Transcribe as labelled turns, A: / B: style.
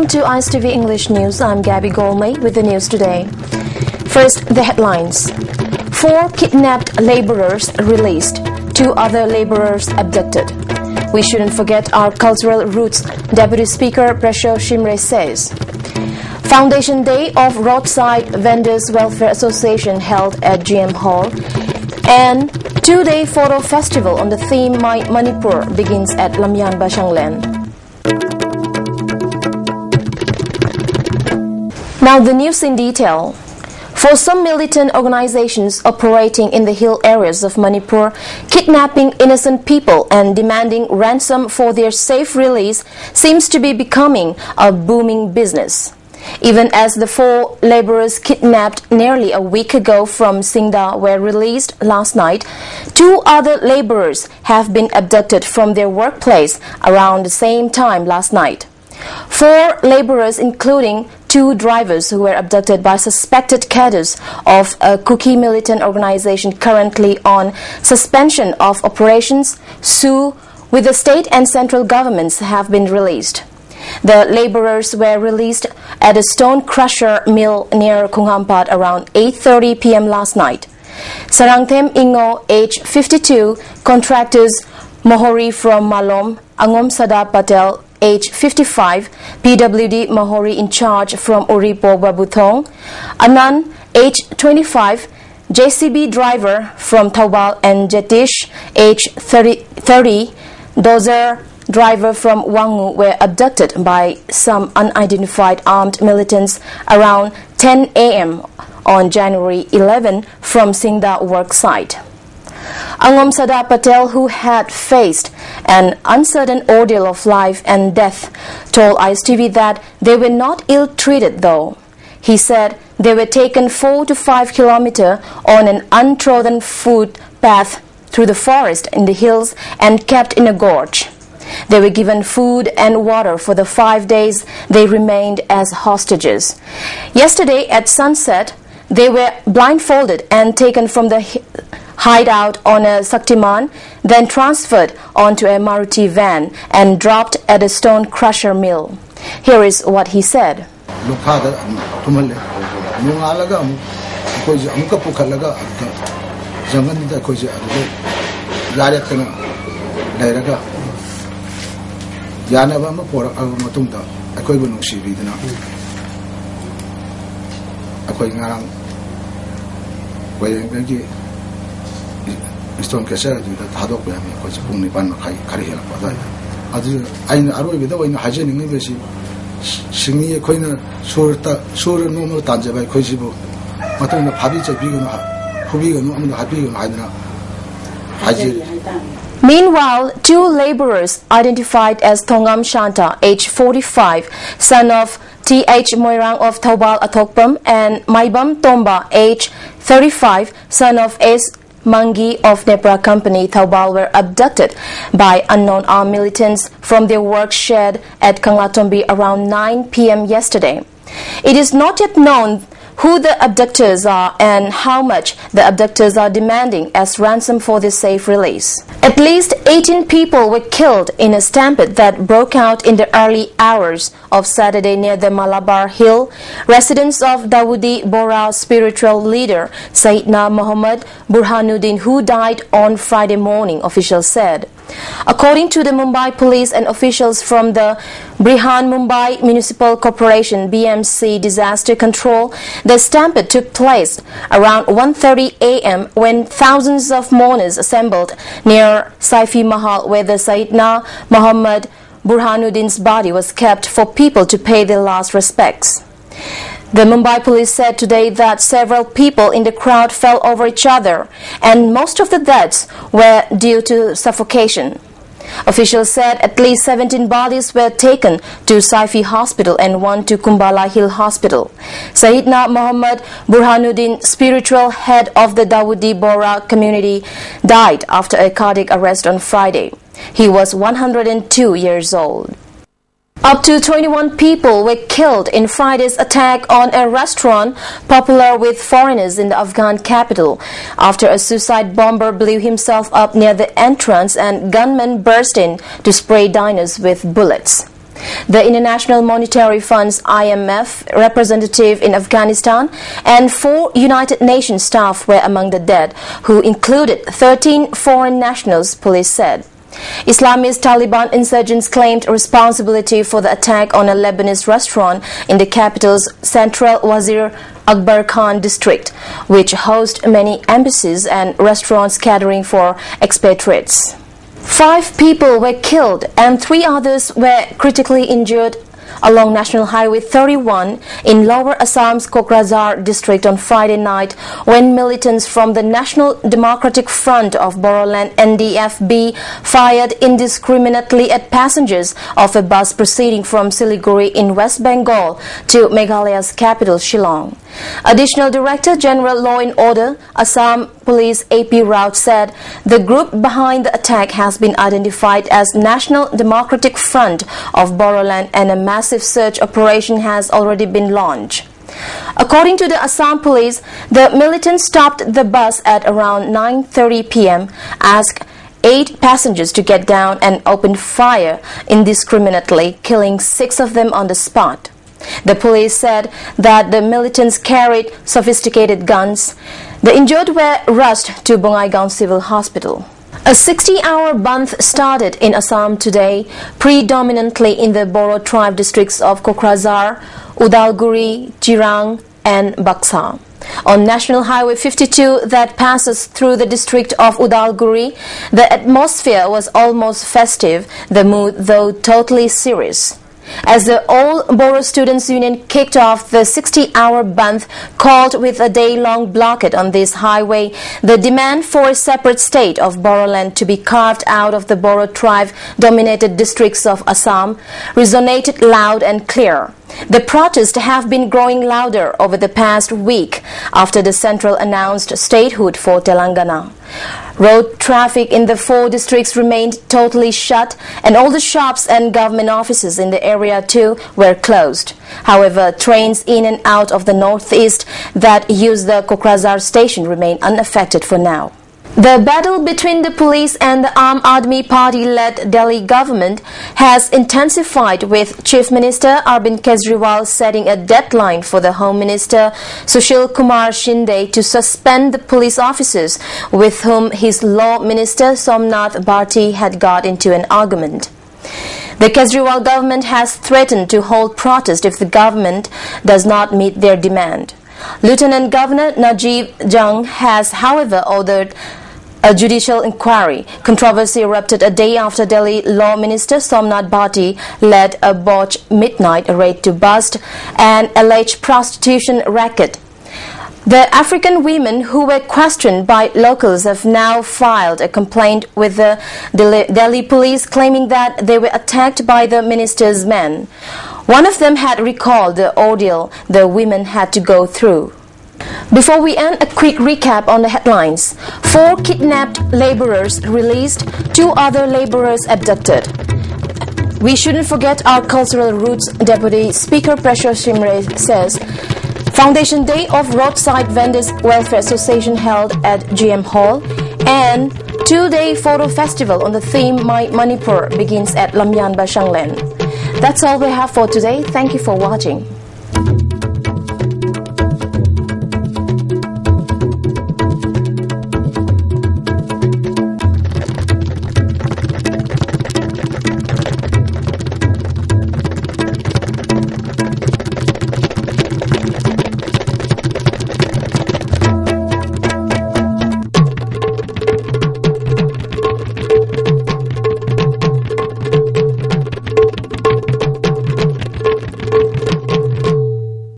A: Welcome to ISTV English News. I'm Gabby Golmay with the news today. First, the headlines. 4 kidnapped laborers released, 2 other laborers abducted. We shouldn't forget our cultural roots, Deputy Speaker Presho Shimre says. Foundation Day of Roadside Vendors Welfare Association held at GM Hall. And 2-day photo festival on the theme My Manipur begins at Lamyan Bashanglen. Now the news in detail. For some militant organizations operating in the hill areas of Manipur, kidnapping innocent people and demanding ransom for their safe release seems to be becoming a booming business. Even as the 4 laborers kidnapped nearly a week ago from Singda were released last night, 2 other laborers have been abducted from their workplace around the same time last night. 4 laborers, including 2 drivers who were abducted by suspected cadres of a Kuki militant organization currently on suspension of operations, sue with the state and central governments, have been released. The laborers were released at a stone crusher mill near Kunghampat around 8:30 p.m. last night. Sarangthem Ingo, age 52, contractors Mohori from Malom, Angom Sada Patel, age 55, PWD Mohori in charge from Uripo Babuthong, Anan, age 25, JCB driver from Taubal, and Jetish, age 30, Dozer driver from Wangu were abducted by some unidentified armed militants around 10 a.m. on January 11 from Singda work site. Angom Sada Patel, who had faced an uncertain ordeal of life and death, told ISTV that they were not ill-treated though. He said they were taken 4 to 5 kilometers on an untrodden footpath through the forest in the hills and kept in a gorge. They were given food and water for the 5 days they remained as hostages. Yesterday at sunset, they were blindfolded and taken from the hideout on a Saktiman, then transferred onto a Maruti van and dropped at a stone crusher mill. Here is what he said.
B: Stone Castle, the Hadok, which is only one career. I know with the way hygiene in English, singing a coin, sure, normal Tanja by Kojibo, but on the Pabits of Bigan, who began on the happy hygiene.
A: Meanwhile, 2 laborers identified as Thongam Shanta, age 45, son of T.H. Moirang of Taubal Atokpam, and Maibam Tomba, age 35, son of S. Mangi of Nepra Company, Taubal, were abducted by unknown armed militants from their work shed at Kanglatombi around 9 p.m. yesterday. It is not yet known who the abductors are and how much the abductors are demanding as ransom for their safe release. At least 18 people were killed in a stampede that broke out in the early hours of Saturday near the Malabar Hill. Residents of Dawoodi Bohra spiritual leader Sayyidina Muhammad Burhanuddin, who died on Friday morning, officials said. According to the Mumbai police and officials from the Brihan Mumbai Municipal Corporation BMC Disaster Control, the stampede took place around 1:30 a.m. when thousands of mourners assembled near Saifi Mahal, where the Sayyidina Muhammad Burhanuddin's body was kept for people to pay their last respects. The Mumbai police said today that several people in the crowd fell over each other, and most of the deaths were due to suffocation. Officials said at least 17 bodies were taken to Saifi Hospital and 1 to Kumbala Hill Hospital. Sayyidina Muhammad Burhanuddin, spiritual head of the Dawoodi Bohra community, died after a cardiac arrest on Friday. He was 102 years old. Up to 21 people were killed in Friday's attack on a restaurant popular with foreigners in the Afghan capital after a suicide bomber blew himself up near the entrance and gunmen burst in to spray diners with bullets. The International Monetary Fund's IMF representative in Afghanistan and 4 United Nations staff were among the dead, who included 13 foreign nationals, police said. Islamist Taliban insurgents claimed responsibility for the attack on a Lebanese restaurant in the capital's Central Wazir Akbar Khan district, which hosts many embassies and restaurants catering for expatriates. 5 people were killed and 3 others were critically injured along National Highway 31 in Lower Assam's Kokrazar district on Friday night when militants from the National Democratic Front of Bodoland NDFB fired indiscriminately at passengers of a bus proceeding from Siliguri in West Bengal to Meghalaya's capital Shillong. Additional Director General Law and Order, Assam Police AP Raut said the group behind the attack has been identified as National Democratic Front of Bodoland and a massive search operation has already been launched. According to the Assam Police, the militants stopped the bus at around 9:30 p.m., asked 8 passengers to get down and opened fire indiscriminately, killing 6 of them on the spot. The police said that the militants carried sophisticated guns. The injured were rushed to Bongaigaon Civil Hospital. A 60-hour bandh started in Assam today, predominantly in the Boro tribe districts of Kokrazar, Udalguri, Jirang, and Baksa. On National Highway 52 that passes through the district of Udalguri, the atmosphere was almost festive, the mood though totally serious. As the All Boro Students' Union kicked off the 60-hour bandh called with a day-long blockade on this highway, the demand for a separate state of Boroland to be carved out of the Boro tribe-dominated districts of Assam resonated loud and clear. The protests have been growing louder over the past week after the central announced statehood for Telangana. Road traffic in the 4 districts remained totally shut, and all the shops and government offices in the area too were closed. However, trains in and out of the northeast that use the Kokrazar station remain unaffected for now. The battle between the police and the Aam Aadmi Party-led Delhi government has intensified, with Chief Minister Arvind Kejriwal setting a deadline for the Home Minister Sushil Kumar Shinde to suspend the police officers with whom his Law Minister Somnath Bharti had got into an argument. The Kejriwal government has threatened to hold protest if the government does not meet their demand. Lieutenant Governor Najeeb Jung has, however, ordered a judicial inquiry. Controversy erupted a day after Delhi Law Minister Somnath Bharti led a botched midnight raid to bust an alleged prostitution racket. The African women who were questioned by locals have now filed a complaint with the Delhi police, claiming that they were attacked by the minister's men. One of them had recalled the ordeal the women had to go through. Before we end, a quick recap on the headlines. 4 kidnapped laborers released, 2 other laborers abducted. We shouldn't forget our cultural roots, Deputy Speaker Pressure Shimre says. Foundation Day of Roadside Vendors Welfare Association held at GM Hall, and 2-day photo festival on the theme My Manipur begins at Lamyan Bashanglen. That's all we have for today. Thank you for watching.